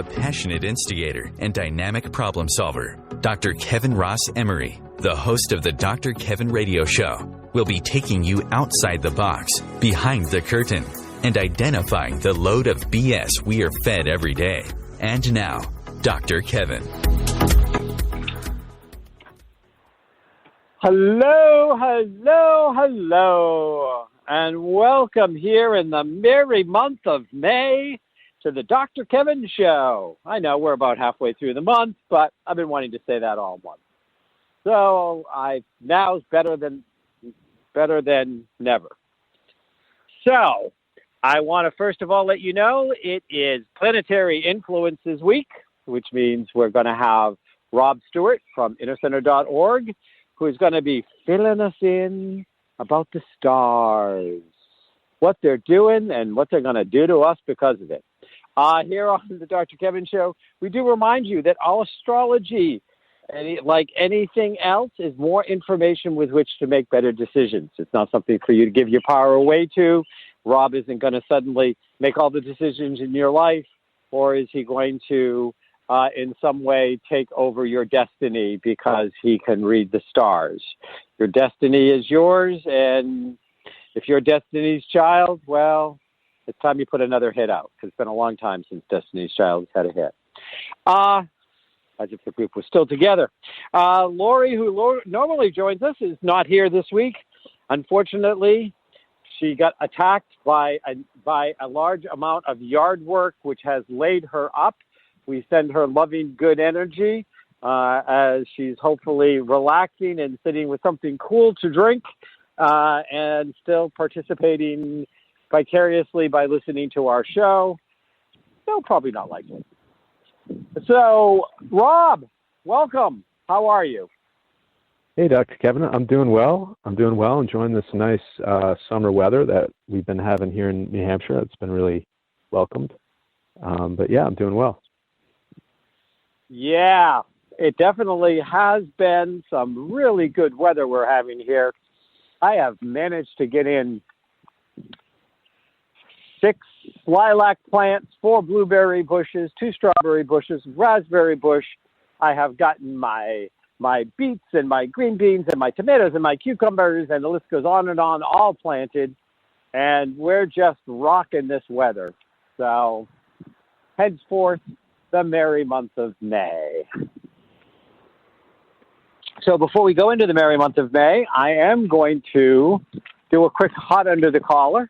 a passionate instigator and dynamic problem solver. Dr. Kevin Ross Emery, the host of the Dr. Kevin Radio Show, will be taking you outside the box, behind the curtain, and identifying the load of BS we are fed every day. And now, Dr. Kevin. Hello, hello, hello, and welcome here in the merry month of May to the Dr. Kevin Show. I know we're about halfway through the month, but I've been wanting to say that all month. So now's better than never. So I want to first of all let you know it is Planetary Influences Week, which means we're going to have Rob Stewart from innercenter.org, who is going to be filling us in about the stars, what they're doing and what they're going to do to us because of it. Here on the Dr. Kevin Show, we do remind you that all astrology, like anything else, is more information with which to make better decisions. It's not something for you to give your power away to. Rob isn't going to suddenly make all the decisions in your life, or is he going to in some way take over your destiny because he can read the stars. Your destiny is yours, and if you're Destiny's Child, well, it's time you put another hit out, because it's been a long time since Destiny's Child had a hit. As if the group was still together. Lori, who normally joins us, is not here this week. Unfortunately, she got attacked by a large amount of yard work, which has laid her up. We send her loving, good energy as she's hopefully relaxing and sitting with something cool to drink and still participating vicariously by listening to our show. They'll probably not like it. So, Rob, welcome. How are you? Hey, Dr. Kevin. I'm doing well. Enjoying this nice summer weather that we've been having here in New Hampshire. It's been really welcomed. But yeah, I'm doing well. Yeah, it definitely has been some really good weather we're having here. I have managed to get in 6 lilac plants, 4 blueberry bushes, 2 strawberry bushes, raspberry bush. I have gotten my beets and my green beans and my tomatoes and my cucumbers, and the list goes on and on, all planted. And we're just rocking this weather. So henceforth, the merry month of May. So before we go into the merry month of May, I am going to do a quick hot under the collar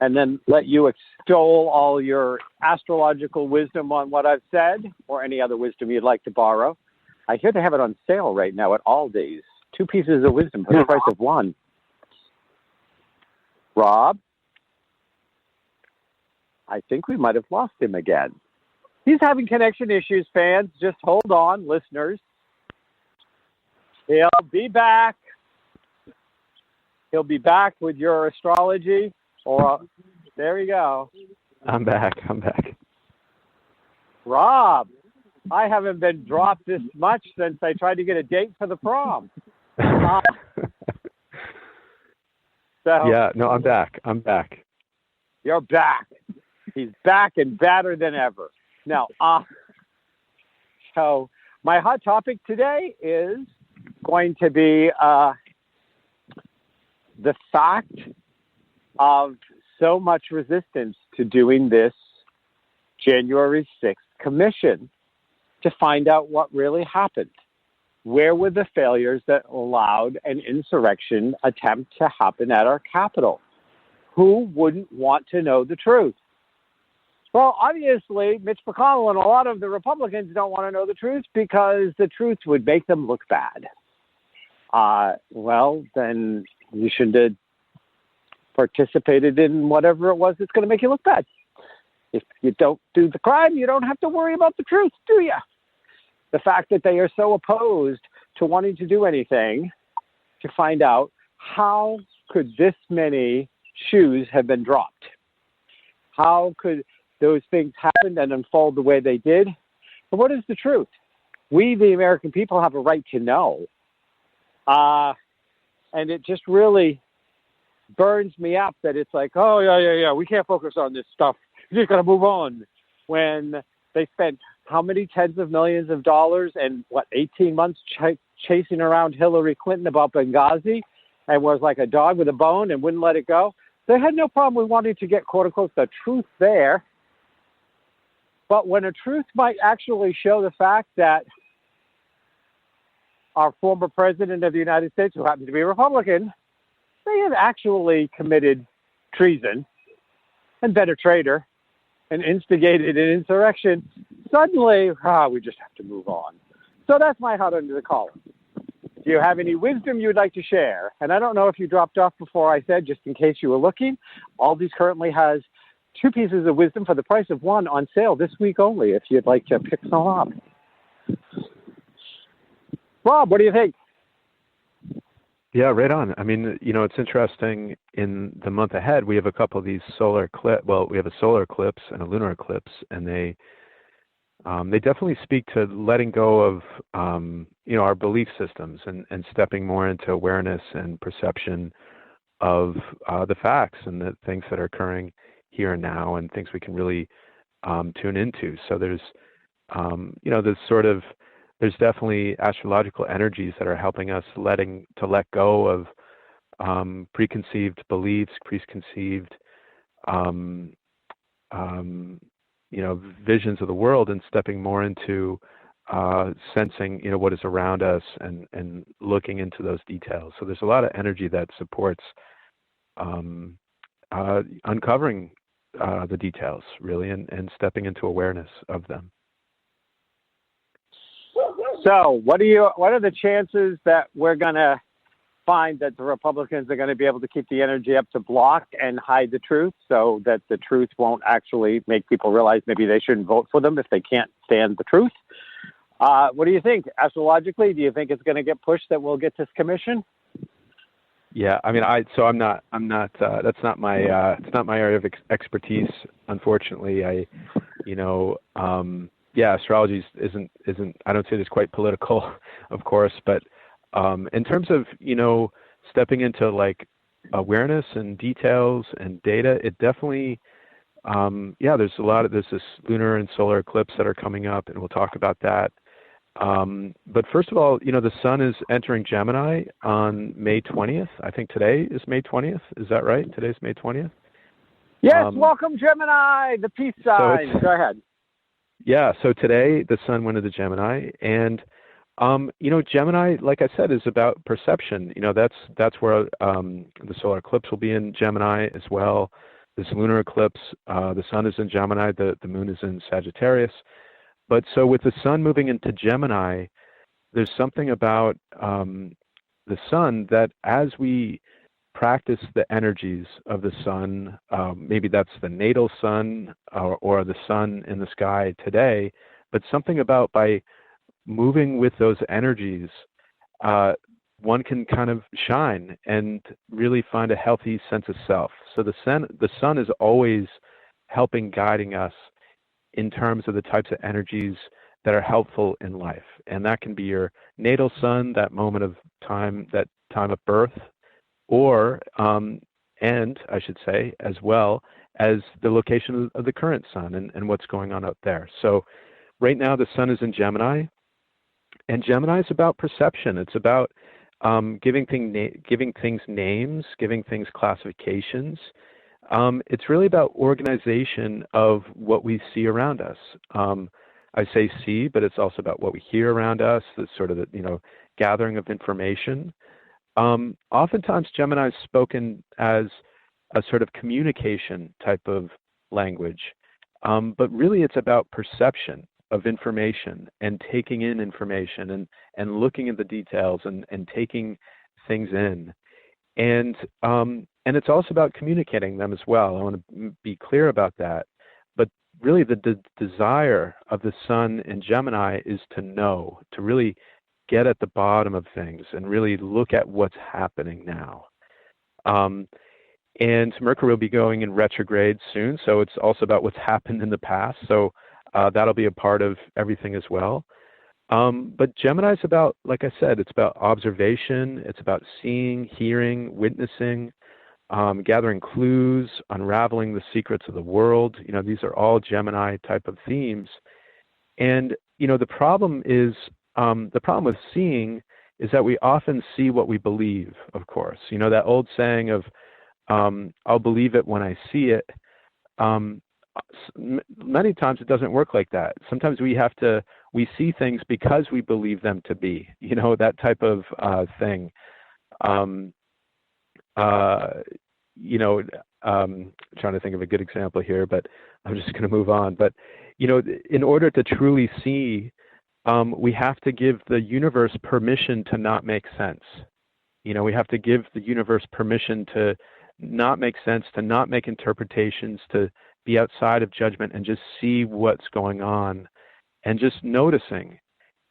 and then let you extol all your astrological wisdom on what I've said, or any other wisdom you'd like to borrow. I hear they have it on sale right now at Aldi's. 2 pieces of wisdom for the price of 1. Rob? I think we might have lost him again. He's having connection issues, fans. Just hold on, listeners. He'll be back. He'll be back with your astrology. Or there you go. I'm back. Rob, I haven't been dropped this much since I tried to get a date for the prom. Yeah, no, I'm back. You're back. He's back and badder than ever. Now, so my hot topic today is going to be the fact of so much resistance to doing this January 6th commission to find out what really happened. Where were the failures that allowed an insurrection attempt to happen at our capital? Who wouldn't want to know the truth? Well, obviously, Mitch McConnell and a lot of the Republicans don't want to know the truth because the truth would make them look bad. Well, then you should have participated in whatever it was that's going to make you look bad. If you don't do the crime, you don't have to worry about the truth, do you? The fact that they are so opposed to wanting to do anything to find out how could this many shoes have been dropped? How could those things happen and unfold the way they did? But what is the truth? We, the American people, have a right to know. And it just really burns me up that it's like, oh, yeah, we can't focus on this stuff. You just got to move on. When they spent how many tens of millions of dollars and 18 months chasing around Hillary Clinton about Benghazi, and was like a dog with a bone and wouldn't let it go. They had no problem with wanting to get, quote unquote, the truth there. But when a truth might actually show the fact that our former president of the United States, who happens to be a Republican, they have actually committed treason and been a traitor and instigated an insurrection, suddenly, we just have to move on. So that's my hot under the collar. Do you have any wisdom you would like to share? And I don't know if you dropped off before I said, just in case you were looking, Aldi's currently has 2 pieces of wisdom for the price of 1 on sale this week only, if you'd like to pick some up. Rob, what do you think? Yeah, right on. I mean, it's interesting. In the month ahead, we have a couple of these solar eclipse. Well, we have a solar eclipse and a lunar eclipse, and they definitely speak to letting go of our belief systems and stepping more into awareness and perception of the facts and the things that are occurring here and now, and things we can really tune into. So there's there's definitely astrological energies that are helping us let go of preconceived beliefs, preconceived visions of the world, and stepping more into sensing what is around us and looking into those details. So there's a lot of energy that supports uncovering the details, really, and stepping into awareness of them. So what are the chances that we're going to find that the Republicans are going to be able to keep the energy up to block and hide the truth, so that the truth won't actually make people realize maybe they shouldn't vote for them if they can't stand the truth? What do you think? Astrologically, do you think it's going to get pushed that we'll get this commission? Yeah, I mean, I'm not. That's not my. It's not my area of expertise, unfortunately. Astrology isn't. I don't say it's quite political, of course, but in terms of stepping into like awareness and details and data, it definitely. There's this lunar and solar eclipse that are coming up, and we'll talk about that. But first of all, the sun is entering Gemini on May 20th. I think today is May 20th. Is that right? Today's May 20th? Yes, welcome Gemini, the peace sign. Go ahead. Yeah, so today the sun went into Gemini, and Gemini, like I said, is about perception. That's where the solar eclipse will be in Gemini as well. This lunar eclipse, the sun is in Gemini, the moon is in Sagittarius. But so with the sun moving into Gemini, there's something about the sun that as we practice the energies of the sun, maybe that's the natal sun or the sun in the sky today, but something about by moving with those energies, one can kind of shine and really find a healthy sense of self. So the sun is always helping, guiding us in terms of the types of energies that are helpful in life. And that can be your natal sun, that moment of time, that time of birth, or, and I should say, as well as the location of the current sun and what's going on out there. So right now the sun is in Gemini, and Gemini is about perception. It's about giving things names, giving things classifications. It's really about organization of what we see around us. I say see, but it's also about what we hear around us, the sort of gathering of information. Oftentimes Gemini is spoken as a sort of communication type of language, but really it's about perception of information and taking in information and looking at the details and taking things in. And it's also about communicating them as well. I want to be clear about that. But really the desire of the sun in Gemini is to know, to really get at the bottom of things and really look at what's happening now. And Mercury will be going in retrograde soon, so it's also about what's happened in the past. So that'll be a part of everything as well. But Gemini is about, like I said, it's about observation. It's about seeing, hearing, witnessing, gathering clues, unraveling the secrets of the world. These are all Gemini type of themes. And, the problem with seeing is that we often see what we believe, of course. That old saying of, I'll believe it when I see it. Many times it doesn't work like that. Sometimes we see things because we believe them to be, that type of thing. Trying to think of a good example here, but I'm just going to move on. But, in order to truly see, we have to give the universe permission to not make sense. We have to give the universe permission to not make sense, to not make interpretations, to be outside of judgment and just see what's going on and just noticing.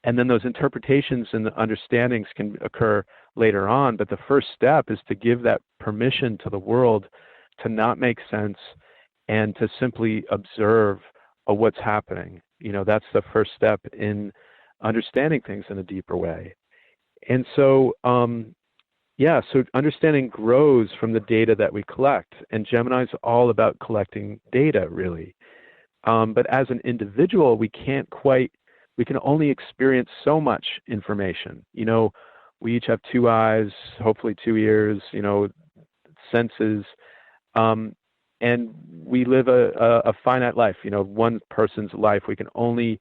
And then those interpretations and the understandings can occur later on. But the first step is to give that permission to the world to not make sense and to simply observe what's happening. That's the first step in understanding things in a deeper way. And so, so understanding grows from the data that we collect. And Gemini is all about collecting data, really. But as an individual, we can only experience so much information. We each have two eyes, hopefully 2 ears, senses, and we live a finite life. One person's life, we can only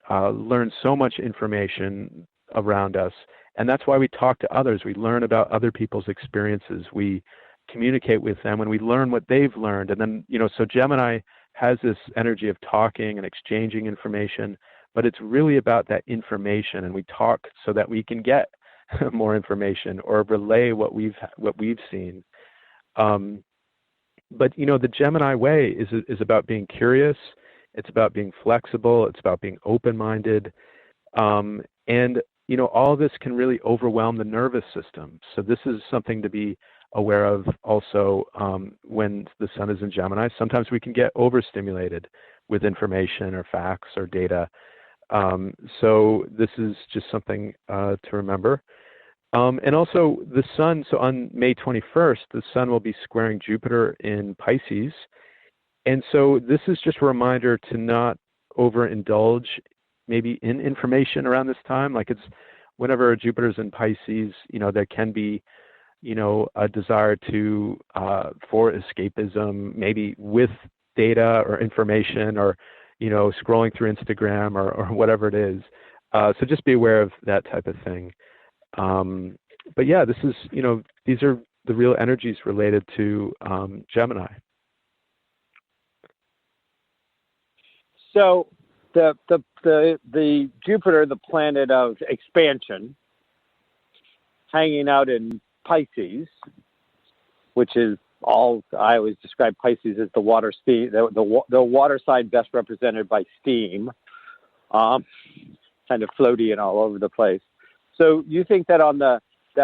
learn so much information around us. And that's why we talk to others. We learn about other people's experiences. We communicate with them and we learn what they've learned. And then, so Gemini has this energy of talking and exchanging information, but it's really about that information. And we talk so that we can get more information or relay what we've seen. But the Gemini way is about being curious. It's about being flexible. It's about being open-minded. And all this can really overwhelm the nervous system. So this is something to be aware of also when the sun is in Gemini. Sometimes we can get overstimulated with information or facts or data. So this is just something to remember. And also the sun, so on May 21st, the sun will be squaring Jupiter in Pisces. And so this is just a reminder to not overindulge maybe in information around this time. Like it's whenever Jupiter's in Pisces, there can be, a desire for escapism, maybe with data or information or, scrolling through Instagram or whatever it is. So just be aware of that type of thing. But yeah, this is, these are the real energies related to Gemini. So the Jupiter, the planet of expansion, hanging out in Pisces, which is all I always describe Pisces as the water water sign best represented by steam, kind of floaty and all over the place. So you think that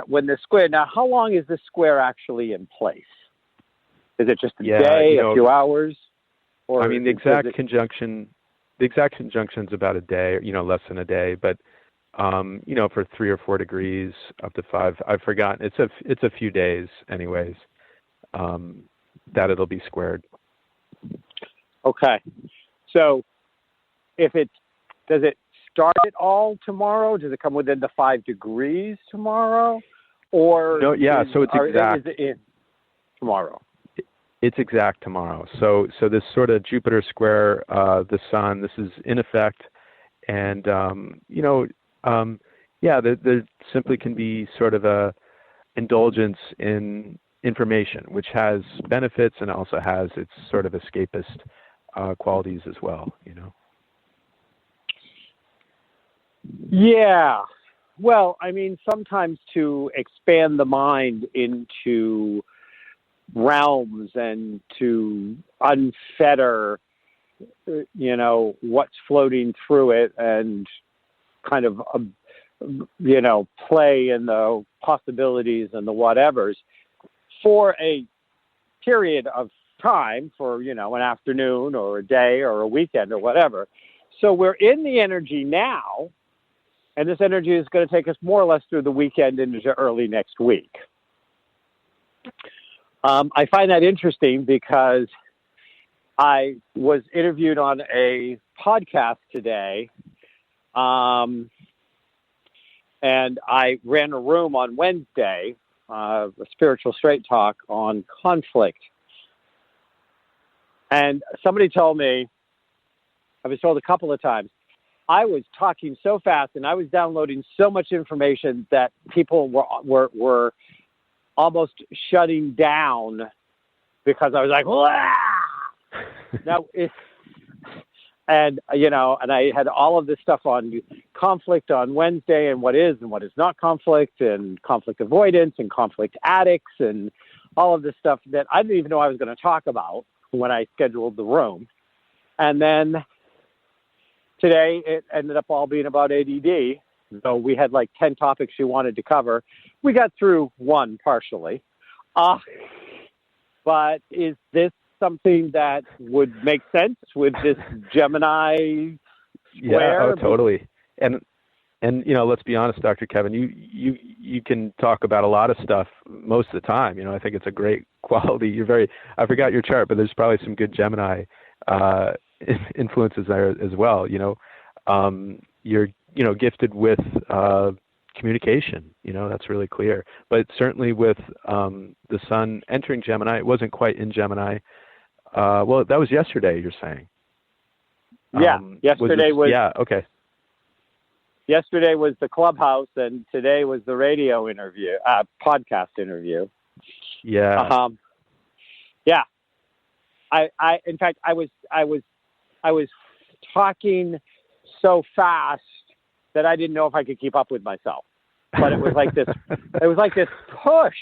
when the square, now how long is this square actually in place? Is it just a day, a few hours? Or the exact conjunction is about a day, less than a day, but for 3 or 4 degrees up to 5, I've forgotten. It's a few days anyways, that it'll be squared. Okay. So does it start it all tomorrow? Does it come within the 5 degrees tomorrow? Or no, yeah, so it's exact. Is it tomorrow? It's exact tomorrow. So this sort of Jupiter square, the sun, this is in effect. And, there simply can be sort of a indulgence in information, which has benefits and also has its sort of escapist qualities as well, Yeah. Well, sometimes to expand the mind into realms and to unfetter, what's floating through it and kind of, play in the possibilities and the whatevers for a period of time for, an afternoon or a day or a weekend or whatever. So we're in the energy now, and this energy is going to take us more or less through the weekend into early next week. I find that interesting because I was interviewed on a podcast today, and I ran a room on Wednesday, a spiritual straight talk on conflict. And somebody told me, I was told a couple of times, I was talking so fast and I was downloading so much information that people were almost shutting down because I was like, "Wah!" And I had all of this stuff on conflict on Wednesday and what is not conflict and conflict avoidance and conflict addicts and all of this stuff that I didn't even know I was going to talk about when I scheduled the room. And then today it ended up all being about ADD. So we had like 10 topics she wanted to cover. We got through one partially. But is this something that would make sense with this Gemini square? Yeah, totally. And let's be honest, Dr. Kevin, you can talk about a lot of stuff most of the time. I think it's a great quality. I forgot your chart, but there's probably some good Gemini influences there as well. You're gifted with communication. That's really clear. But certainly with the sun entering Gemini, it wasn't quite in Gemini. Well, that was yesterday, you're saying. Yeah, yesterday was. Yeah, okay. Yesterday was the clubhouse, and today was the radio interview, podcast interview. Yeah. Yeah. In fact, I was talking so fast that I didn't know if I could keep up with myself. But it was like this. It was like this push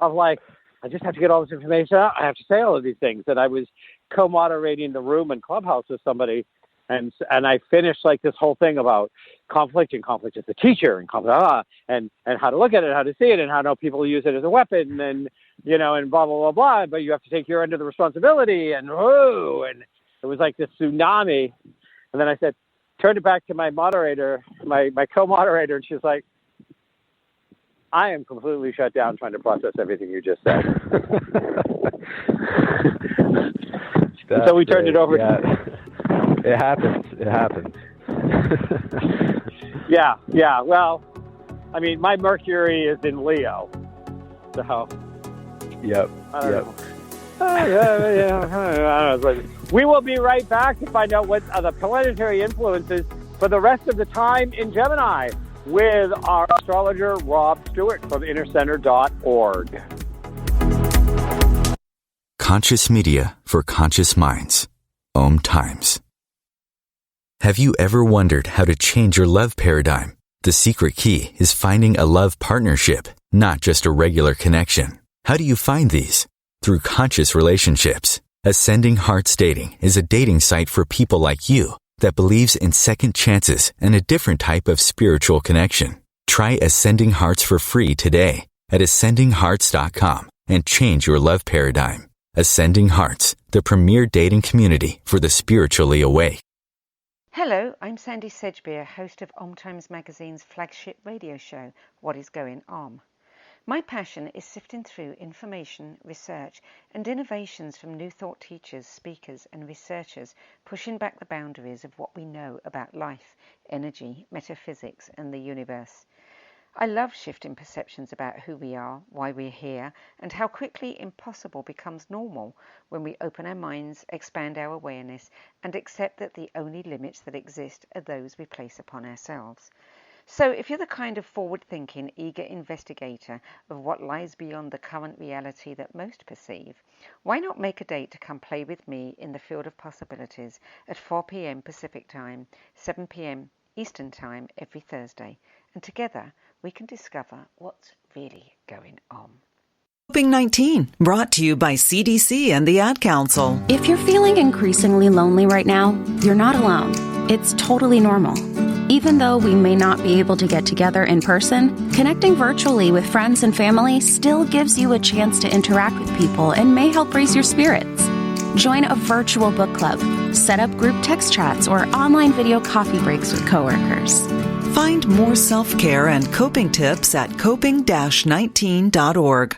of like, I just have to get all this information out. I have to say all of these things. And I was co-moderating the room in Clubhouse with somebody, and I finished like this whole thing about conflict and conflict as a teacher and conflict, and how to look at it, how to see it, and how no people use it as a weapon, and and blah blah blah blah. But you have to take your end of the responsibility, and it was like this tsunami. And then I said, turned it back to my moderator, my co-moderator, and she's like, I am completely shut down trying to process everything you just said. So we turned it over. Yeah. It happens. Yeah. Well, I mean, my Mercury is in Leo. So. Yep. I don't know. We will be right back to find out what are the planetary influences for the rest of the time in Gemini with our astrologer, Rob Stewart from innercenter.org. Conscious media for conscious minds. OMTimes. Have you ever wondered how to change your love paradigm? The secret key is finding a love partnership, not just a regular connection. How do you find these? Through conscious relationships. Ascending Hearts Dating is a dating site for people like you that believes in second chances and a different type of spiritual connection. Try Ascending Hearts for free today at ascendinghearts.com and change your love paradigm. Ascending Hearts, the premier dating community for the spiritually awake. Hello, I'm Sandy Sedgbeer, host of OMTimes magazine's flagship radio show, What is Going On? My passion is sifting through information, research, and innovations from new thought teachers, speakers, and researchers pushing back the boundaries of what we know about life, energy, metaphysics, and the universe. I love shifting perceptions about who we are, why we're here, and how quickly impossible becomes normal when we open our minds, expand our awareness, and accept that the only limits that exist are those we place upon ourselves. So if you're the kind of forward-thinking, eager investigator of what lies beyond the current reality that most perceive, why not make a date to come play with me in the field of possibilities at 4 p.m. Pacific Time, 7 p.m. Eastern Time every Thursday, and together we can discover what's really going on. Coping 19, brought to you by CDC and the Ad Council. If you're feeling increasingly lonely right now, you're not alone. It's totally normal. Even though we may not be able to get together in person, connecting virtually with friends and family still gives you a chance to interact with people and may help raise your spirits. Join a virtual book club, set up group text chats, or online video coffee breaks with coworkers. Find more self-care and coping tips at coping-19.org.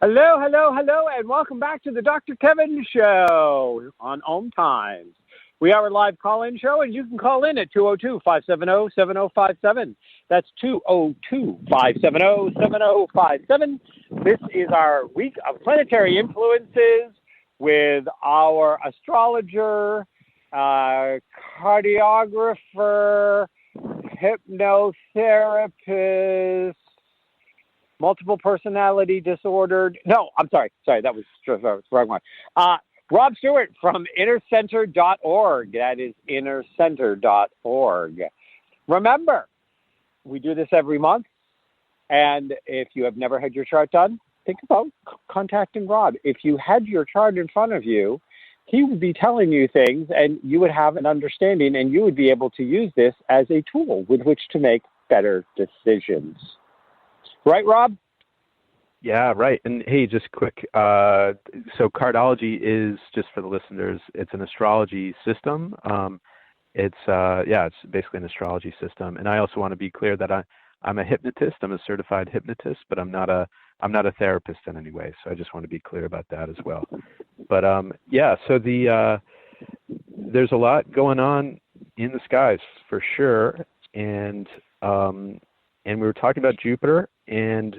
Hello, hello, hello, and welcome back to the Dr. Kevin Show on OMTimes. We are a live call-in show, and you can call in at 202-570-7057. That's 202-570-7057. This is our week of planetary influences with our astrologer, cardiographer, hypnotherapist, multiple personality disordered. No, I'm sorry. That was the wrong one. Rob Stewart from innercenter.org. That is innercenter.org. Remember, we do this every month. And if you have never had your chart done, think about contacting Rob. If you had your chart in front of you, he would be telling you things and you would have an understanding and you would be able to use this as a tool with which to make better decisions. Right, Rob? Yeah, right. And hey, just quick. So cardology is, just for the listeners, it's an astrology system. It's basically an astrology system. And I also want to be clear that I'm a hypnotist. I'm a certified hypnotist, but I'm not a therapist in any way. So I just want to be clear about that as well. But so there's a lot going on in the skies for sure. And we were talking about Jupiter, and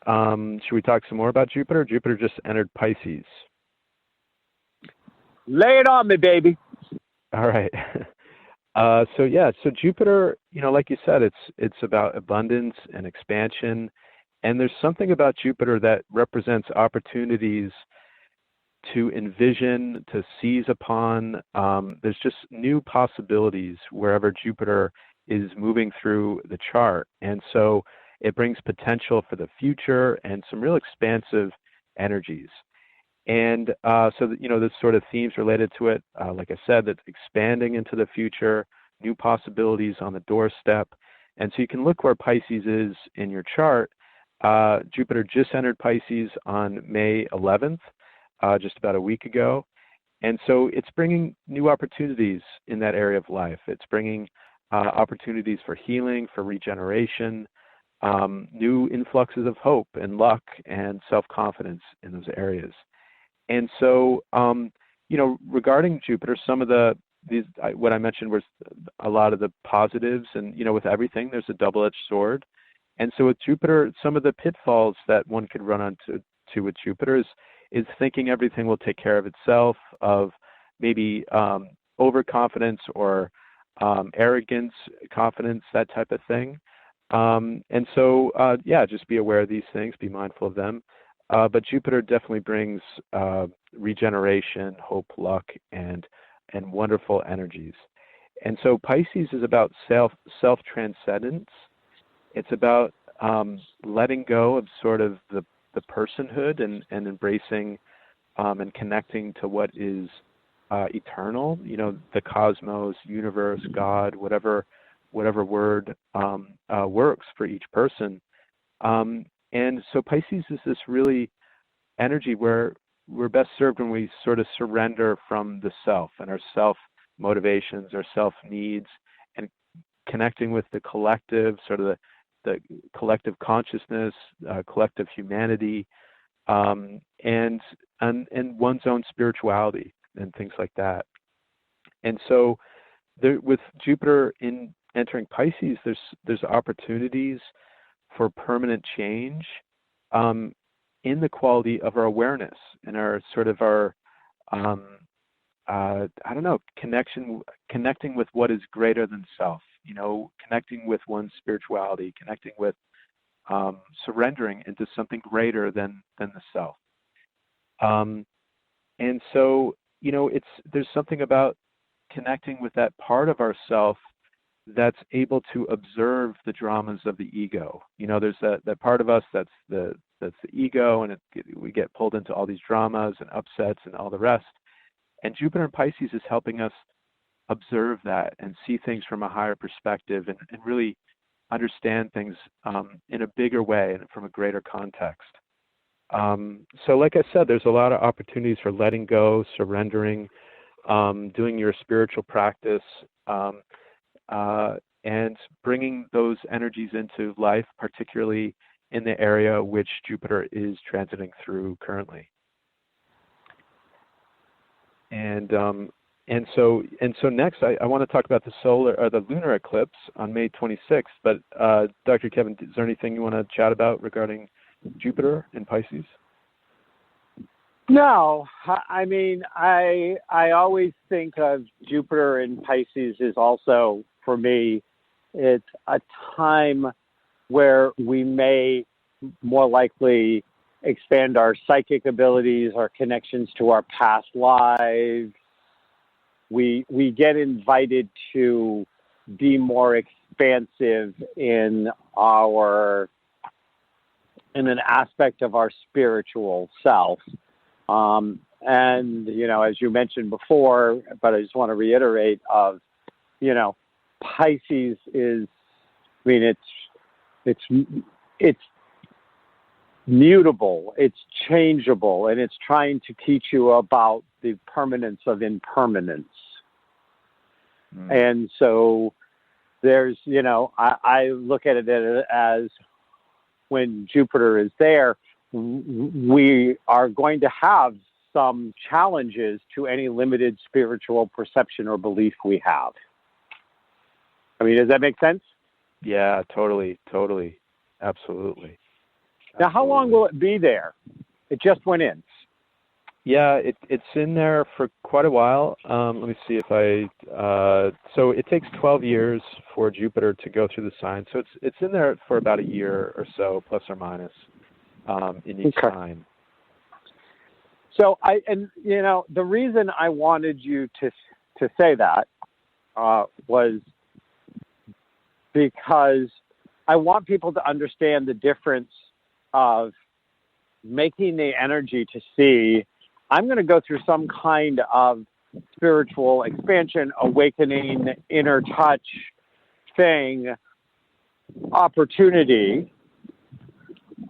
should we talk some more about Jupiter? Jupiter just entered Pisces. Lay it on me, baby. All right. So Jupiter, like you said, it's about abundance and expansion. And there's something about Jupiter that represents opportunities to envision, to seize upon. There's just new possibilities wherever Jupiter is moving through the chart. And so it brings potential for the future and some real expansive energies. And there's sort of themes related to it. Like I said, that's expanding into the future, new possibilities on the doorstep. And so you can look where Pisces is in your chart. Jupiter just entered Pisces on May 11th, just about a week ago. And so it's bringing new opportunities in that area of life. It's bringing opportunities for healing, for regeneration, new influxes of hope and luck and self-confidence in those areas. And so, regarding Jupiter, some of what I mentioned was a lot of the positives, and, with everything, there's a double-edged sword. And so with Jupiter, some of the pitfalls that one could run into with Jupiter is thinking everything will take care of itself, of maybe overconfidence or arrogance, confidence, that type of thing. Just be aware of these things, be mindful of them. But Jupiter definitely brings regeneration, hope, luck, and wonderful energies. And so Pisces is about self-transcendence. It's about letting go of sort of the personhood and embracing and connecting to what is eternal, the cosmos, universe, God, whatever word works for each person. And so Pisces is this really energy where we're best served when we sort of surrender from the self and our self motivations, our self needs, and connecting with the collective, sort of the collective consciousness, collective humanity, and one's own spirituality and things like that. And so with Jupiter entering Pisces, there's opportunities for permanent change in the quality of our awareness and our sort of our connecting with what is greater than self, connecting with one's spirituality, connecting with surrendering into something greater than the self. And so, there's something about connecting with that part of ourself that's able to observe the dramas of the ego. There's that part of us that's the ego, and we get pulled into all these dramas and upsets and all the rest. And Jupiter in Pisces is helping us observe that and see things from a higher perspective and really understand things in a bigger way and from a greater context. So like I said, there's a lot of opportunities for letting go, surrendering, doing your spiritual practice, and bringing those energies into life, particularly in the area which Jupiter is transiting through currently. And so next, I want to talk about the lunar eclipse on May 26th. But Dr. Kevin, is there anything you want to chat about regarding Jupiter in Pisces? No, I mean, I always think of Jupiter in Pisces as also, for me, it's a time where we may more likely expand our psychic abilities, our connections to our past lives. We get invited to be more expansive in an aspect of our spiritual self. And, you know, as you mentioned before, but I just want to reiterate of, you know, Pisces is, I mean, it's mutable, it's changeable, and it's trying to teach you about the permanence of impermanence. And so there's, you know, I look at it as when Jupiter is there, we are going to have some challenges to any limited spiritual perception or belief we have. I mean, does that make sense? Yeah, totally. Absolutely. Now, how long will it be there? It just went in. Yeah, it's in there for quite a while. Let me see if so it takes 12 years for Jupiter to go through the sign. So it's in there for about a year or so, plus or minus, in each sign. So you know, the reason I wanted you to say that was because I want people to understand the difference of making the energy to see, I'm going to go through some kind of spiritual expansion, awakening, inner touch thing, opportunity.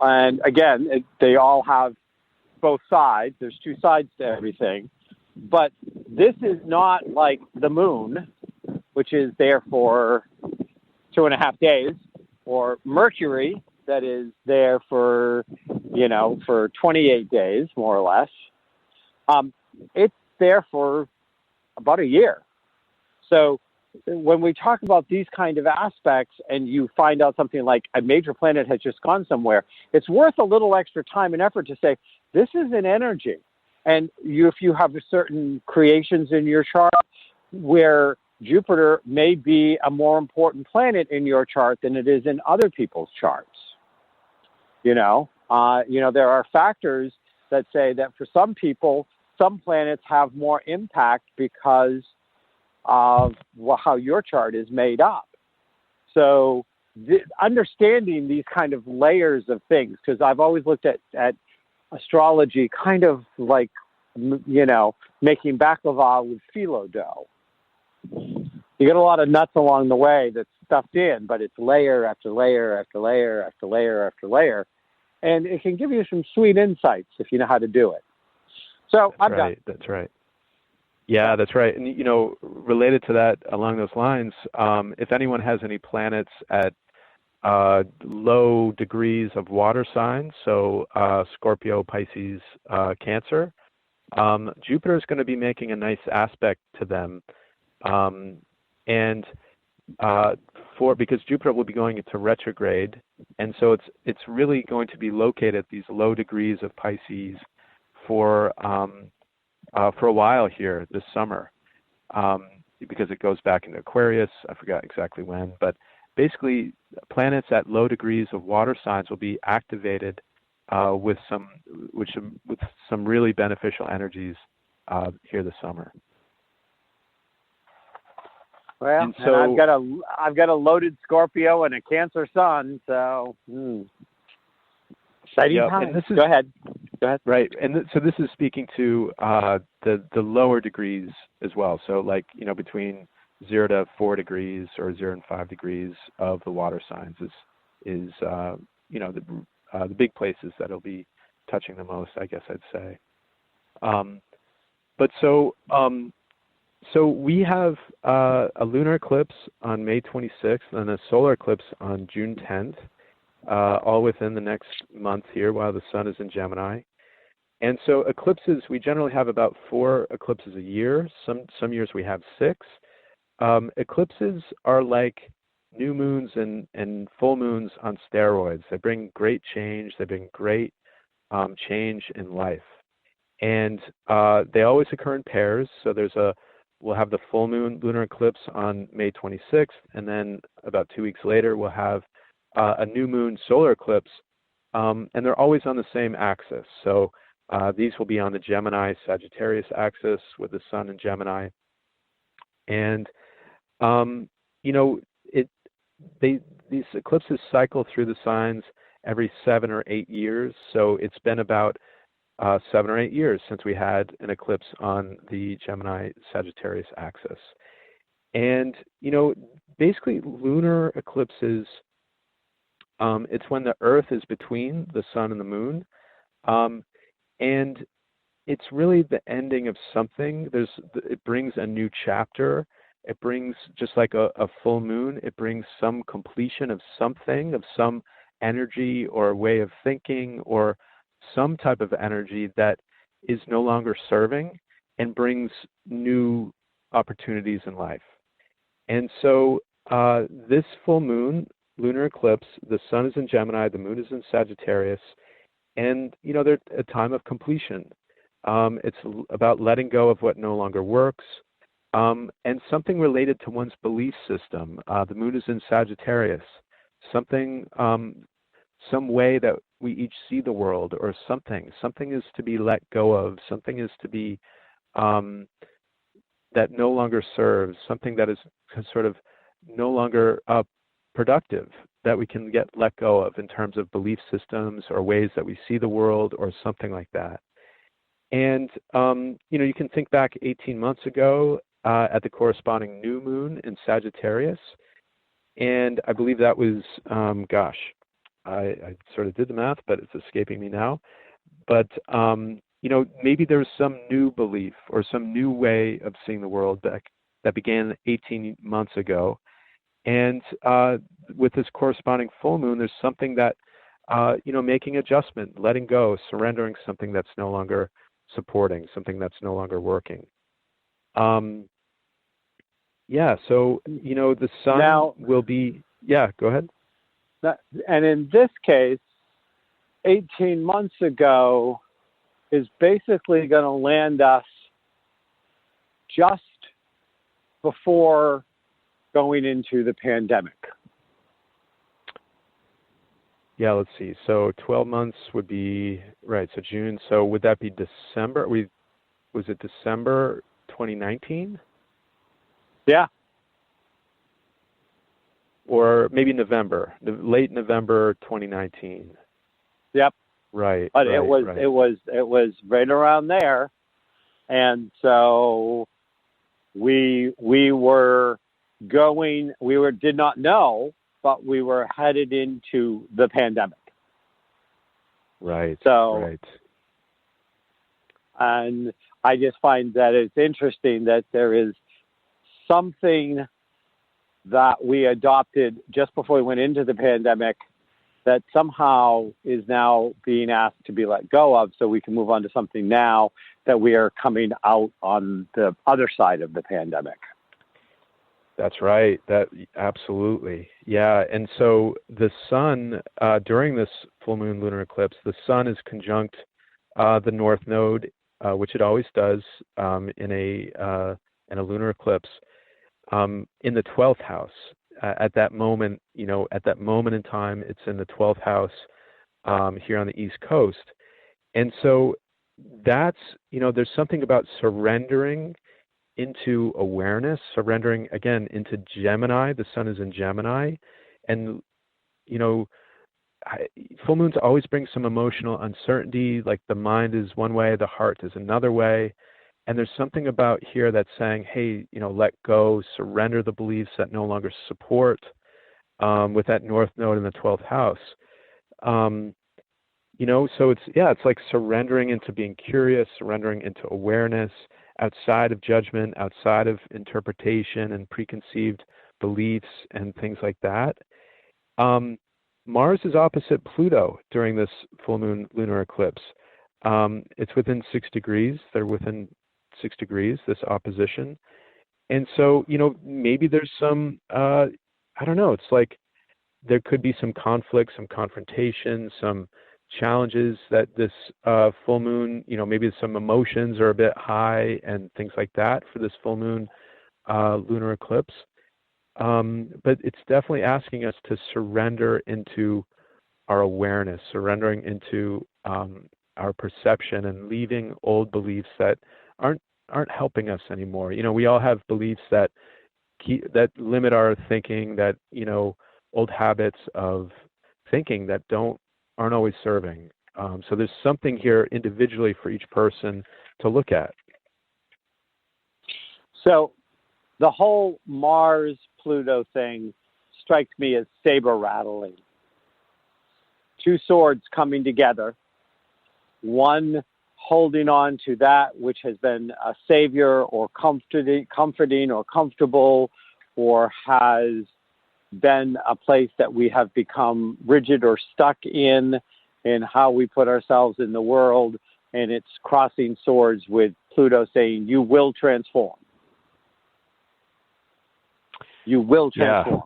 And again, they all have both sides. There's two sides to everything. But this is not like the moon, which is there for 2.5 days, or Mercury, that is there for, you know, for 28 days, more or less. It's there for about a year. So when we talk about these kind of aspects and you find out something like a major planet has just gone somewhere, it's worth a little extra time and effort to say, this is an energy. And if you have certain creations in your chart where Jupiter may be a more important planet in your chart than it is in other people's charts. You know, there are factors that say that for some people, some planets have more impact because of how your chart is made up. So understanding these kind of layers of things, because I've always looked at astrology kind of like, you know, making baklava with phyllo dough. You get a lot of nuts along the way that's stuffed in, but it's layer after layer after layer after layer after layer. And it can give you some sweet insights if you know how to do it. So I'm done. That's right. Yeah, that's right. And, you know, related to that, along those lines, if anyone has any planets at low degrees of water signs, so Scorpio, Pisces, Cancer, Jupiter is going to be making a nice aspect to them. Because Jupiter will be going into retrograde, and so it's really going to be located at these low degrees of Pisces for a while here this summer, because it goes back into Aquarius. I forgot exactly when, but basically planets at low degrees of water signs will be activated with some really beneficial energies here this summer. Well, and I've got a loaded Scorpio and a Cancer sun, so exciting time. Go ahead. Right, and so this is speaking to the lower degrees as well. So, like, you know, between 0 to 4 degrees or 0 and 5 degrees of the water signs is you know, the big places that it'll be touching the most, I guess I'd say. So we have a lunar eclipse on May 26th and a solar eclipse on June 10th. all within the next month here while the sun is in Gemini. And so eclipses, we generally have about 4 eclipses a year. Some years we have 6. Eclipses are like new moons and full moons on steroids. They bring great change. They bring great change in life. And they always occur in pairs. So we'll have the full moon lunar eclipse on May 26th, and then about 2 weeks later we'll have a new moon solar eclipse, and they're always on the same axis. So these will be on the Gemini-Sagittarius axis with the sun in Gemini. And, these eclipses cycle through the signs every 7 or 8 years. So it's been about 7 or 8 years since we had an eclipse on the Gemini-Sagittarius axis. And, basically lunar eclipses, it's when the Earth is between the sun and the moon. And it's really the ending of something. It brings a new chapter. It brings, just like a full moon, it brings some completion of something, of some energy or way of thinking or some type of energy that is no longer serving and brings new opportunities in life. And so this full moon, lunar eclipse, the sun is in Gemini, the moon is in Sagittarius, and they're a time of completion. It's about letting go of what no longer works, and something related to one's belief system. The moon is in Sagittarius. Something, some way that we each see the world, or something is to be let go of. Something is to be that no longer serves. Something that is sort of no longer productive, that we can let go of in terms of belief systems or ways that we see the world or something like that. And, you can think back 18 months ago at the corresponding new moon in Sagittarius. And I believe that was, I sort of did the math, but it's escaping me now. But, maybe there's some new belief or some new way of seeing the world that began 18 months ago. And with this corresponding full moon, there's something that, making adjustment, letting go, surrendering something that's no longer supporting, something that's no longer working. So, the sun now will be, go ahead. And in this case, 18 months ago is basically going to land us just before going into the pandemic. Yeah, let's see. So 12 months would be, right, so June. So would that be December? Was it December 2019? Yeah. Or maybe November, late November 2019. Yep. Right. But it was right around there. And so we did not know, but we were headed into the pandemic. Right. So, right. And I just find that it's interesting that there is something that we adopted just before we went into the pandemic that somehow is now being asked to be let go of, so we can move on to something now that we are coming out on the other side of the pandemic. That's right. That absolutely. Yeah. And so the sun, during this full moon lunar eclipse, the sun is conjunct the north node, which it always does in a lunar eclipse, in the 12th house. At that moment, at that moment in time, it's in the 12th house here on the East Coast. And so that's, there's something about surrendering into awareness, surrendering again into Gemini. The sun is in Gemini. And, full moons always bring some emotional uncertainty, like the mind is one way, the heart is another way. And there's something about here that's saying, hey, let go, surrender the beliefs that no longer support, with that north node in the 12th house. So it's like surrendering into being curious, surrendering into awareness, outside of judgment, outside of interpretation and preconceived beliefs and things like that. Mars is opposite Pluto during this full moon lunar eclipse. It's within 6 degrees. They're within 6 degrees, this opposition. And so, maybe there's some, I don't know, it's like there could be some conflict, some confrontation, some challenges that this full moon, maybe some emotions are a bit high and things like that for this full moon lunar eclipse. But it's definitely asking us to surrender into our awareness, surrendering into our perception, and leaving old beliefs that aren't helping us anymore. We all have beliefs that limit our thinking, that old habits of thinking that aren't always serving. So there's something here individually for each person to look at. So the whole Mars-Pluto thing strikes me as saber-rattling. Two swords coming together, one holding on to that which has been a savior or comforting or comfortable, or has been a place that we have become rigid or stuck in how we put ourselves in the world, and it's crossing swords with Pluto saying, you will transform. You will transform. Yeah.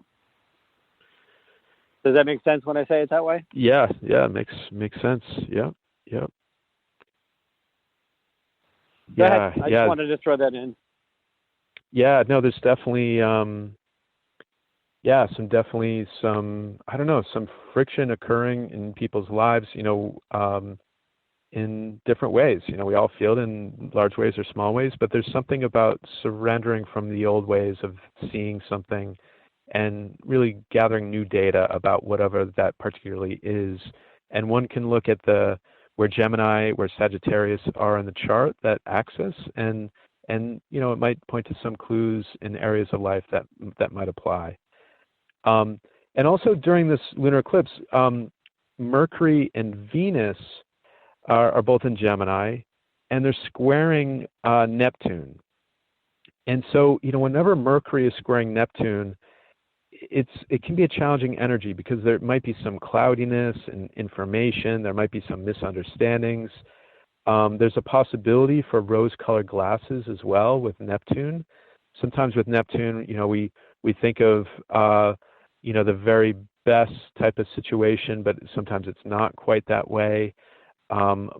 Does that make sense when I say it that way? Yeah, makes sense. Yeah. Go ahead. I just wanted to throw that in. Yeah, no, there's definitely some I don't know, some friction occurring in people's lives, in different ways. We all feel it in large ways or small ways, but there's something about surrendering from the old ways of seeing something and really gathering new data about whatever that particularly is. And one can look at where Gemini, where Sagittarius are in the chart, that axis, and it might point to some clues in areas of life that might apply. And also during this lunar eclipse, Mercury and Venus are both in Gemini, and they're squaring Neptune. And so, whenever Mercury is squaring Neptune, it can be a challenging energy because there might be some cloudiness in information. There might be some misunderstandings. There's a possibility for rose-colored glasses as well with Neptune. Sometimes with Neptune, we think of the very best type of situation, but sometimes it's not quite that way.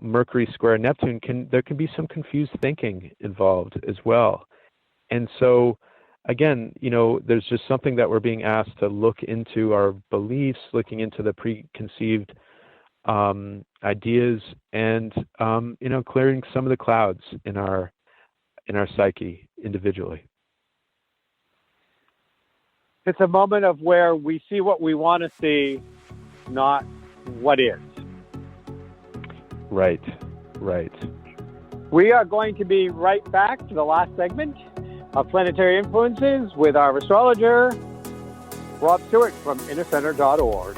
Mercury square Neptune there can be some confused thinking involved as well. And so again, there's just something that we're being asked to look into our beliefs, looking into the preconceived ideas, and clearing some of the clouds in our psyche individually. It's a moment of where we see what we want to see, not what is. Right. We are going to be right back to the last segment of Planetary Influences with our astrologer, Rob Stewart from innercenter.org.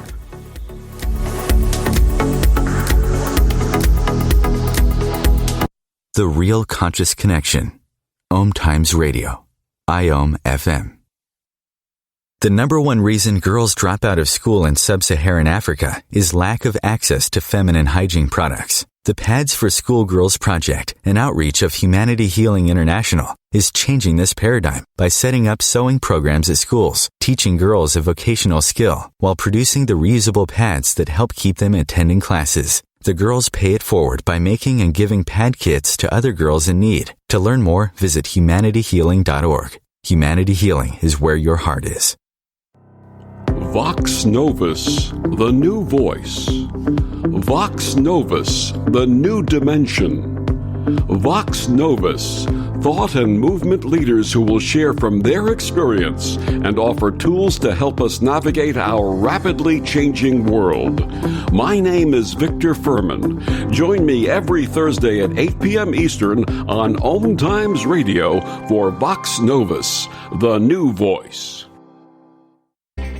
The Real Conscious Connection. OMTimes Radio. IOM FM. The number one reason girls drop out of school in sub-Saharan Africa is lack of access to feminine hygiene products. The Pads for Schoolgirls Project, an outreach of Humanity Healing International, is changing this paradigm by setting up sewing programs at schools, teaching girls a vocational skill, while producing the reusable pads that help keep them attending classes. The girls pay it forward by making and giving pad kits to other girls in need. To learn more, visit humanityhealing.org. Humanity Healing is where your heart is. Vox Novus, the new voice. Vox Novus, the new dimension. Vox Novus, thought and movement leaders who will share from their experience and offer tools to help us navigate our rapidly changing world. My name is Victor Furman. Join me every Thursday at 8 p.m. Eastern on OMTimes Radio for Vox Novus, the new voice.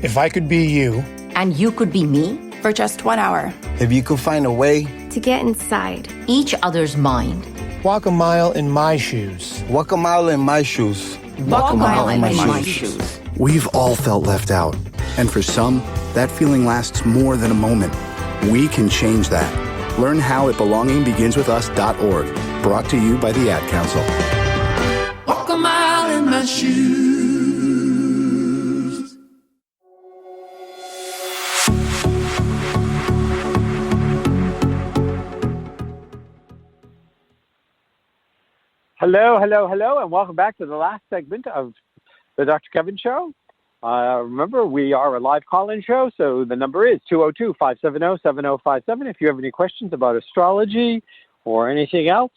If I could be you, and you could be me, for just 1 hour. If you could find a way to get inside each other's mind. Walk a mile in my shoes. Walk a mile in my shoes. Walk a mile in my shoes. We've all felt left out. And for some, that feeling lasts more than a moment. We can change that. Learn how at belongingbeginswithus.org. Brought to you by the Ad Council. Walk a mile in my shoes. Hello, hello, hello, and welcome back to the last segment of the Dr. Kevin Show. Remember, we are a live call-in show, so the number is 202-570-7057. If you have any questions about astrology or anything else,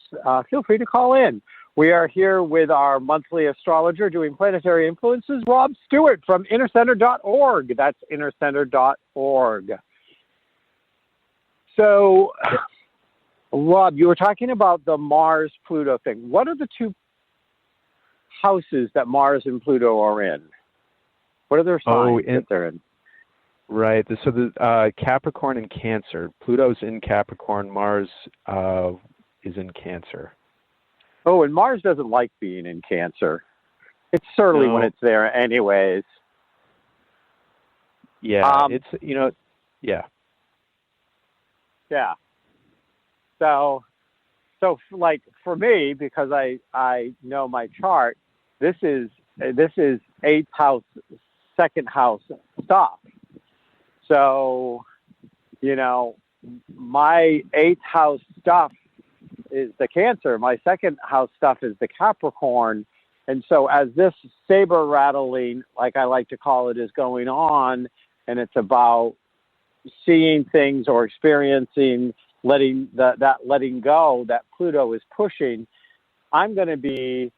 feel free to call in. We are here with our monthly astrologer doing planetary influences, Rob Stewart from innercenter.org. That's innercenter.org. So, Rob, you were talking about the Mars-Pluto thing. What are the two houses that Mars and Pluto are in? What are their signs that they're in? Right. So the Capricorn and Cancer. Pluto's in Capricorn. Mars is in Cancer. Oh, and Mars doesn't like being in Cancer. It's surly when it's there anyways. Yeah, it's, yeah. Yeah. So like for me, because I know my chart, this is 8th house, 2nd house stuff. So, my 8th house stuff is the Cancer. My 2nd house stuff is the Capricorn. And so as this saber rattling, like I like to call it, is going on, and it's about seeing things or experiencing, letting go that Pluto is pushing, I'm going to be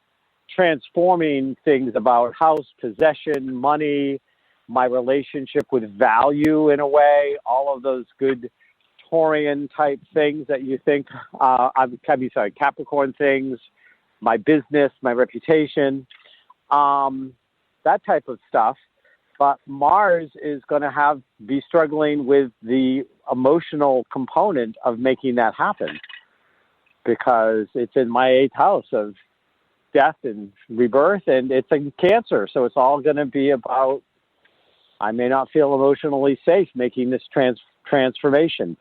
transforming things about house, possession, money, my relationship with value in a way, all of those good Taurian type things that you think, Capricorn things, my business, my reputation, that type of stuff. But Mars is going to be struggling with the emotional component of making that happen, because it's in my 8th house of death and rebirth, and it's in Cancer. So it's all going to be about, I may not feel emotionally safe making this transformation.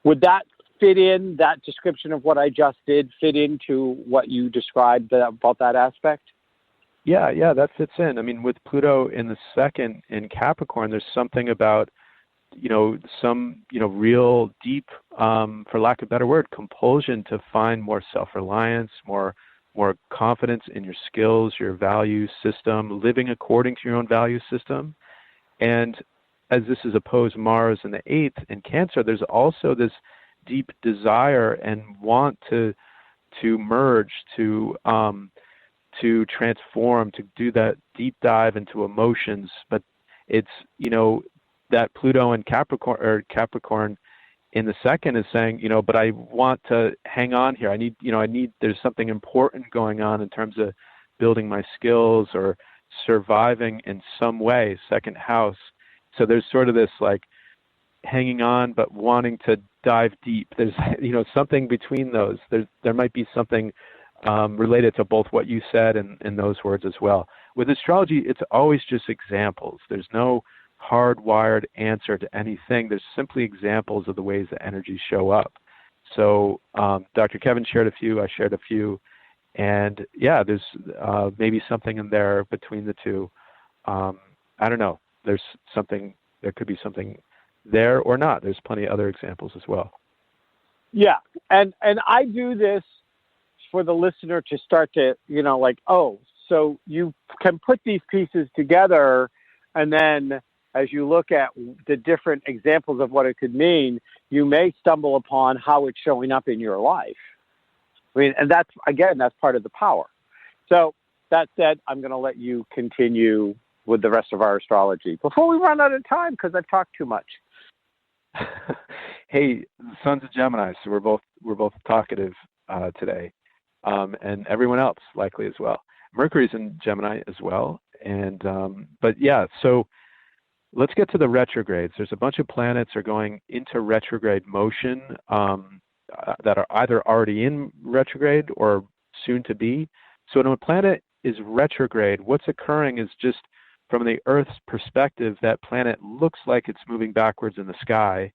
Would that fit in, that description of what I just did, fit into what you described about that aspect? Yeah, that fits in. I mean, with Pluto in the 2nd in Capricorn, there's something about, some, real deep, for lack of a better word, compulsion to find more self-reliance, more confidence in your skills, your value system, living according to your own value system. And as this is opposed Mars in the 8th in Cancer, there's also this deep desire and want to merge, to transform, to do that deep dive into emotions. But it's, that Pluto and Capricorn in the 2nd is saying, but I want to hang on here. I need, there's something important going on in terms of building my skills or surviving in some way, 2nd house. So there's sort of this like hanging on, but wanting to dive deep. There's, something between those. There might be something related to both what you said and those words as well. With astrology, it's always just examples. There's no hardwired answer to anything. There's simply examples of the ways the energies show up. So Dr. Kevin shared a few, I shared a few, and yeah, there's maybe something in there between the two. I don't know. There could be something there or not. There's plenty of other examples as well. Yeah, and I do this for the listener to start to, so you can put these pieces together, and then as you look at the different examples of what it could mean, you may stumble upon how it's showing up in your life. I mean, and that's part of the power. So that said, I'm going to let you continue with the rest of our astrology before we run out of time, because I've talked too much. Hey, the sun's a Gemini, so we're both talkative today, and everyone else likely as well. Mercury's in Gemini as well, and but yeah, so let's get to the retrogrades. There's a bunch of planets are going into retrograde motion that are either already in retrograde or soon to be. So when a planet is retrograde, what's occurring is just from the Earth's perspective, that planet looks like it's moving backwards in the sky.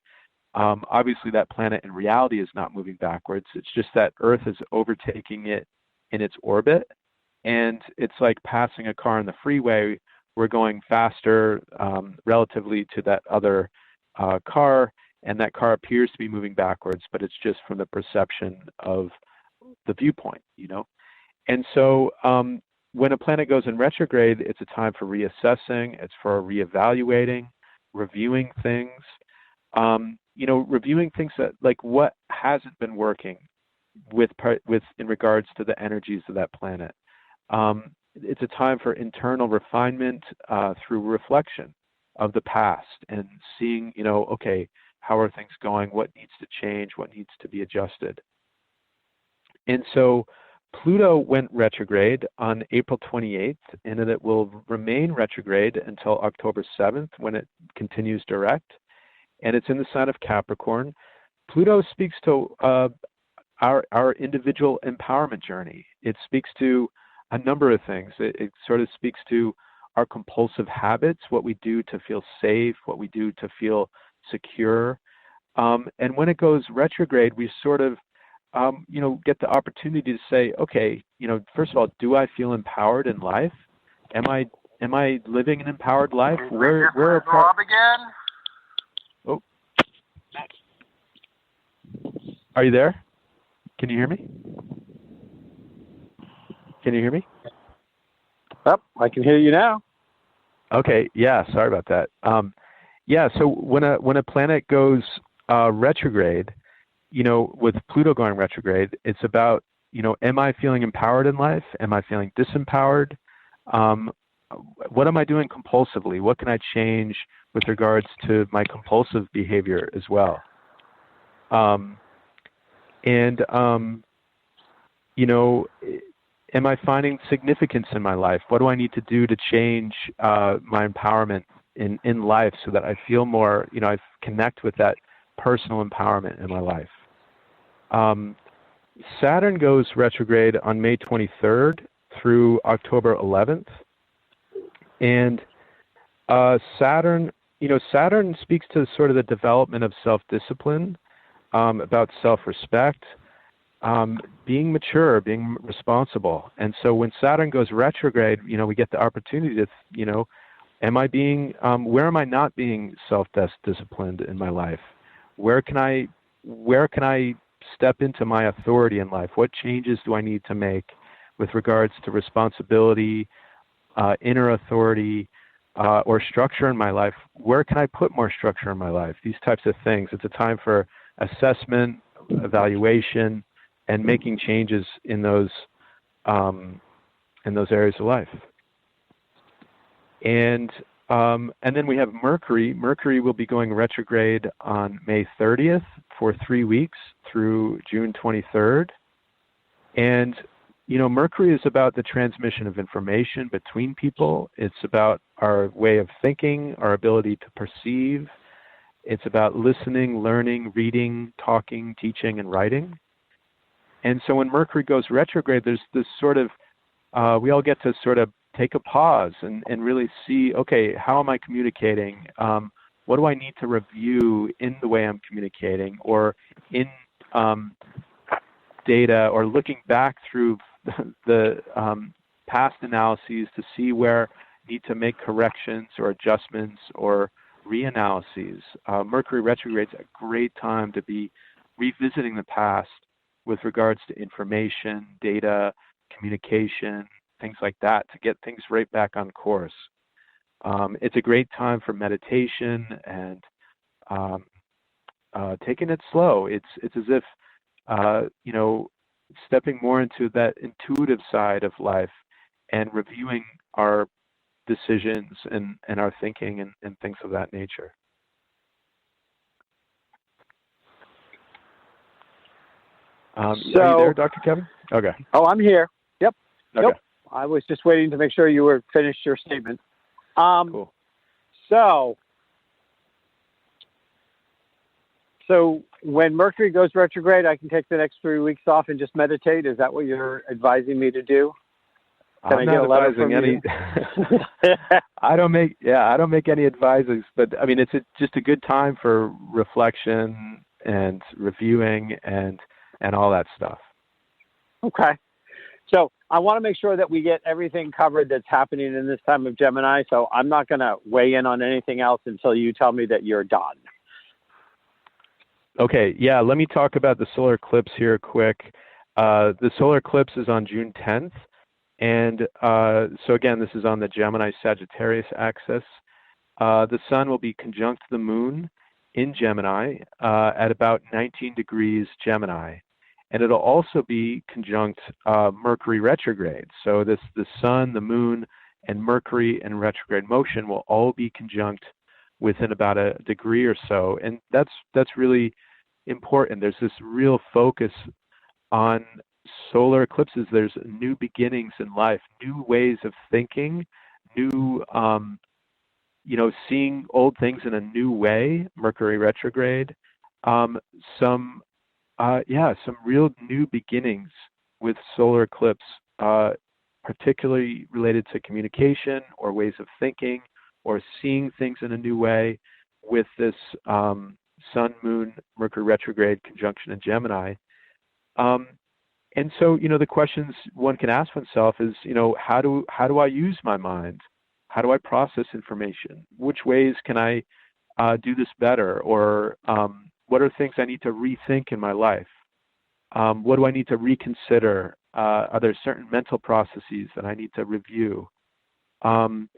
Obviously, that planet in reality is not moving backwards. It's just that Earth is overtaking it in its orbit. And it's like passing a car on the freeway. We're going faster relatively to that other car, and that car appears to be moving backwards, but it's just from the perception of the viewpoint, you know? And so when a planet goes in retrograde, it's a time for reassessing, it's for reevaluating, reviewing things, reviewing things that, like, what hasn't been working with in regards to the energies of that planet. It's a time for internal refinement through reflection of the past and seeing, okay, how are things going? What needs to change? What needs to be adjusted? And so Pluto went retrograde on April 28th, and it will remain retrograde until October 7th when it continues direct. And it's in the sign of Capricorn. Pluto speaks to our individual empowerment journey. It speaks to a number of things. It sort of speaks to our compulsive habits, what we do to feel safe, what we do to feel secure. And when it goes retrograde, we sort of, get the opportunity to say, okay, first of all, do I feel empowered in life? Am I living an empowered life? Where Bob again? Oh, are you there? Can you hear me? Can you hear me? Yep, I can hear you now. Okay, yeah, sorry about that. So when a planet goes retrograde, with Pluto going retrograde, it's about, am I feeling empowered in life? Am I feeling disempowered? What am I doing compulsively? What can I change with regards to my compulsive behavior as well? Am I finding significance in my life? What do I need to do to change my empowerment in life so that I feel more, I connect with that personal empowerment in my life? Saturn goes retrograde on May 23rd through October 11th. And Saturn speaks to sort of the development of self-discipline, about self-respect, being mature, being responsible. And so when Saturn goes retrograde, we get the opportunity to, where am I not being self-disciplined in my life? Where can I step into my authority in life? What changes do I need to make with regards to responsibility, inner authority, or structure in my life? Where can I put more structure in my life? These types of things. It's a time for assessment, evaluation, and making changes in those areas of life. And then we have Mercury. Mercury will be going retrograde on May 30th for 3 weeks through June 23rd. And, Mercury is about the transmission of information between people. It's about our way of thinking, our ability to perceive. It's about listening, learning, reading, talking, teaching, and writing. And so when Mercury goes retrograde, there's this sort of, we all get to sort of take a pause and really see, okay, how am I communicating? What do I need to review in the way I'm communicating, or in data, or looking back through the past analyses to see where I need to make corrections or adjustments or reanalyses. Mercury retrograde is a great time to be revisiting the past with regards to information, data, communication, things like that, to get things right back on course. It's a great time for meditation and taking it slow. It's as if, stepping more into that intuitive side of life and reviewing our decisions and our thinking and things of that nature. Are you there, Dr. Kevin? Okay. Oh, I'm here. Yep. Okay. Yep. I was just waiting to make sure you were finished your statement. Cool. So when Mercury goes retrograde, I can take the next 3 weeks off and just meditate. Is that what you're advising me to do? Can I get a letter from you? I don't make any advices, but I mean, it's just a good time for reflection and reviewing and all that stuff. Okay. So I want to make sure that we get everything covered that's happening in this time of Gemini. So I'm not going to weigh in on anything else until you tell me that you're done. Okay. Yeah. Let me talk about the solar eclipse here quick. The solar eclipse is on June 10th. And so again, this is on the Gemini-Sagittarius axis. The sun will be conjunct the moon in Gemini at about 19 degrees Gemini. And it'll also be conjunct Mercury retrograde. So the sun, the moon, and Mercury in retrograde motion will all be conjunct within about a degree or so. And that's really important. There's this real focus on solar eclipses. There's new beginnings in life, new ways of thinking, new, seeing old things in a new way, Mercury retrograde. Some real new beginnings with solar eclipse, particularly related to communication or ways of thinking or seeing things in a new way with this sun, moon, Mercury retrograde conjunction in Gemini. And so, the questions one can ask oneself is, how do I use my mind? How do I process information? Which ways can I do this better? Or what are things I need to rethink in my life? What do I need to reconsider? Are there certain mental processes that I need to review? And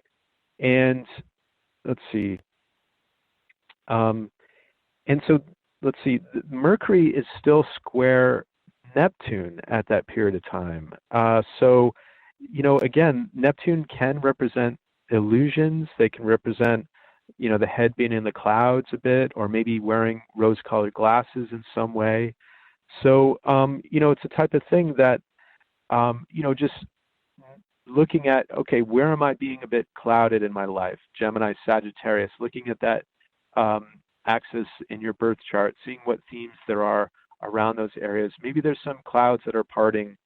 let's see. Mercury is still square Neptune at that period of time. Again, Neptune can represent illusions. They can represent, the head being in the clouds a bit, or maybe wearing rose-colored glasses in some way. So, it's a type of thing that, just looking at, okay, where am I being a bit clouded in my life? Gemini, Sagittarius, looking at that axis in your birth chart, seeing what themes there are around those areas. Maybe there's some clouds that are parting,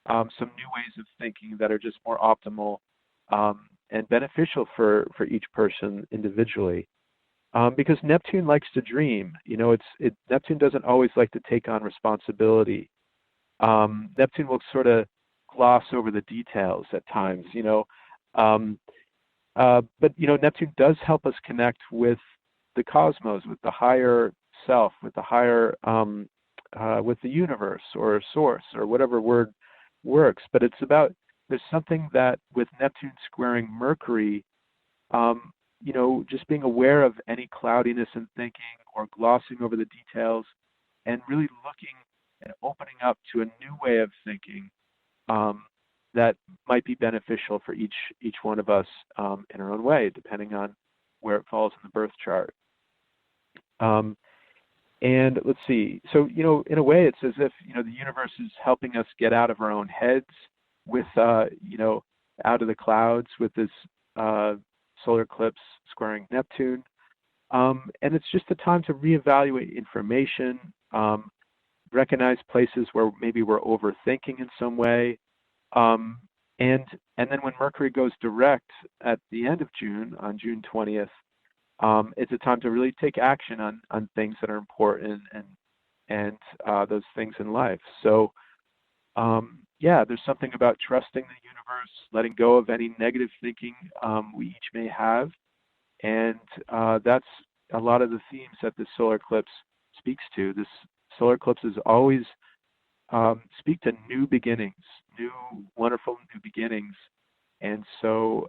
some new ways of thinking that are just more optimal and beneficial for each person individually. Because Neptune likes to dream. Neptune doesn't always like to take on responsibility. Neptune will sort of gloss over the details at times, but Neptune does help us connect with the cosmos, with the higher self, with the higher, with the universe or source or whatever word works. But it's about, there's something that with Neptune squaring Mercury, just being aware of any cloudiness in thinking or glossing over the details and really looking and opening up to a new way of thinking that might be beneficial for each one of us in our own way, depending on where it falls in the birth chart. And let's see. So, in a way, it's as if, the universe is helping us get out of our own heads with, out of the clouds with this solar eclipse squaring Neptune. And it's just a time to reevaluate information, recognize places where maybe we're overthinking in some way. And then when Mercury goes direct at the end of June, on June 20th, it's a time to really take action on things that are important and those things in life. So, there's something about trusting the universe, letting go of any negative thinking we each may have. And that's a lot of the themes that this solar eclipse speaks to. This solar eclipse is always speak to new beginnings, new, wonderful new beginnings. And so,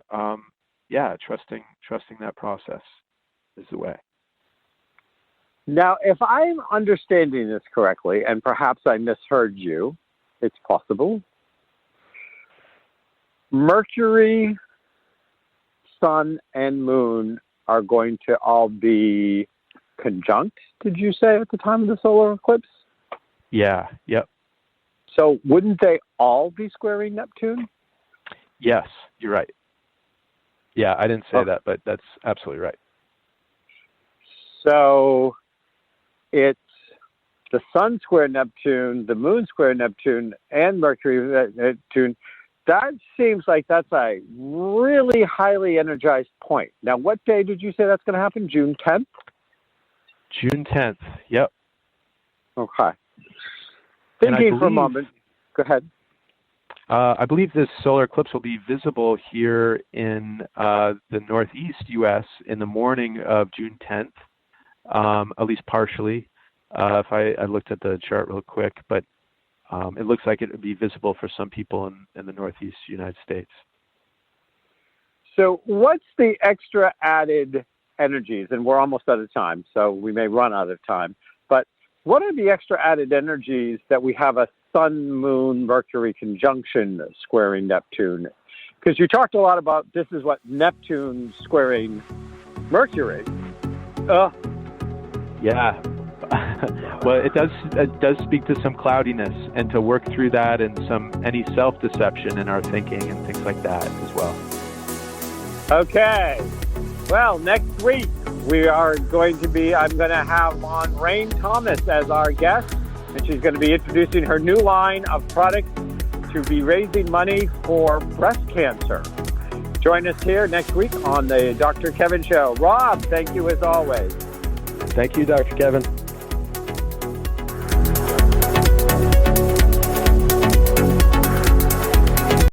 trusting that process is the way. Now, if I'm understanding this correctly, and perhaps I misheard you, it's possible, Mercury, Sun, and Moon are going to all be conjunct, did you say, at the time of the solar eclipse? Yeah, yep. So wouldn't they all be squaring Neptune? Yes, you're right. Yeah, I didn't say that, but that's absolutely right. So it's the Sun square Neptune, the Moon square Neptune, and Mercury Neptune That seems like that's a really highly energized point. Now, what day did you say that's going to happen? June 10th? June 10th. Yep. Okay. Thinking for a moment. Go ahead. I believe this solar eclipse will be visible here in the northeast U.S. in the morning of June 10th, at least partially. If I looked at the chart real quick, but it looks like it would be visible for some people in the northeast United States. So what's the extra added energies? And we're almost out of time, so we may run out of time. But what are the extra added energies that we have a Sun, Moon, Mercury conjunction squaring Neptune? Because you talked a lot about this is what Neptune squaring Mercury. Yeah. Well, it does speak to some cloudiness and to work through that and any self-deception in our thinking and things like that as well. Okay. Well, next week I'm going to have on Rain Thomas as our guest, and she's going to be introducing her new line of products to be raising money for breast cancer. Join us here next week on the Dr. Kevin Show. Rob, thank you as always. Thank you, Dr. Kevin.